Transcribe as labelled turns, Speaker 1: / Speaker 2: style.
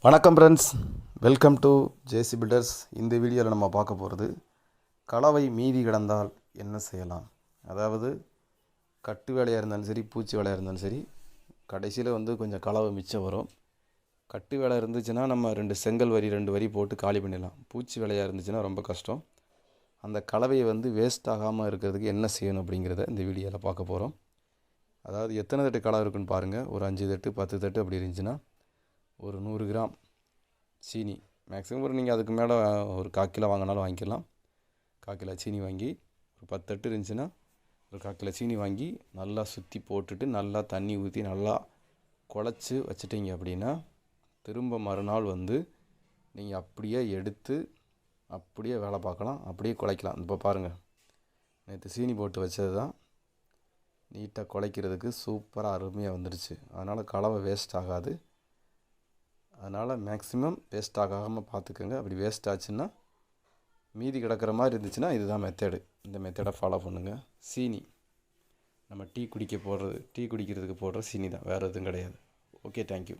Speaker 1: வணக்கம் friends, welcome to J C builders. இந்த வீடியோவில் நம்ம பார்க்க போகிறது கலவை மீதி கிடந்தால் என்ன செய்யலாம். அதாவது கட்டு வேலையாக இருந்தாலும் சரி, பூச்சி வேலையாக இருந்தாலும் சரி, கடைசியில் கொஞ்சம் கலவை மிச்சம் வரும். கட்டு வேலை இருந்துச்சுன்னா நம்ம 2 வரி போட்டு காலி பண்ணிடலாம். பூச்சி வேலையாக இருந்துச்சுன்னா ரொம்ப கஷ்டம். அந்த கலவையை வேஸ்ட் ஆகாமல் இருக்கிறதுக்கு என்ன செய்யணும் அப்படிங்கிறத இந்த வீடியோவில் பார்க்க போகிறோம். அதாவது எத்தனை தட்டு கலவை இருக்குன்னு பாருங்கள். ஒரு 5 தட்டு 10 தட்டு அப்படி இருந்துச்சுன்னா ஒரு 100 கிராம் சீனி, மேக்ஸிமம் நீங்கள் அதுக்கு மேலே ஒரு 1/4 கிலோ வாங்கினாலும் வாங்கிக்கலாம். 1/4 கிலோ சீனி வாங்கி, ஒரு 10 தட்டு இருந்துச்சுன்னா ஒரு 1/4 கிலோ சீனி வாங்கி நல்லா சுற்றி போட்டுட்டு நல்லா தண்ணி ஊற்றி நல்லா குழச்சி வச்சிட்டிங்க அப்படின்னா திரும்ப மறுநாள் நீங்கள் அப்படியே எடுத்து அப்படியே வேலை பார்க்கலாம், அப்படியே குழைக்கலாம். இப்போ பாருங்கள், நேற்று சீனி போட்டு வச்சது தான் நீட்டாக குழைக்கிறதுக்கு சூப்பராக அருமையாக வந்துடுச்சு. அதனால் கலவை வேஸ்ட் ஆகாது. அதனால் மேக்ஸிமம் வேஸ்ட் ஆகாமல் பார்த்துக்கோங்க. அப்படி வேஸ்ட் ஆச்சுன்னா மீதி கிடக்கிற மாதிரி இருந்துச்சுன்னா இதுதான் மெத்தடு. இந்த மெத்தடை ஃபாலோ பண்ணுங்கள். சீனி நம்ம டீ குடிக்கிறதுக்கு போடுற சீனி தான், வேறு எதுவும் கிடையாது. Okay, thank you.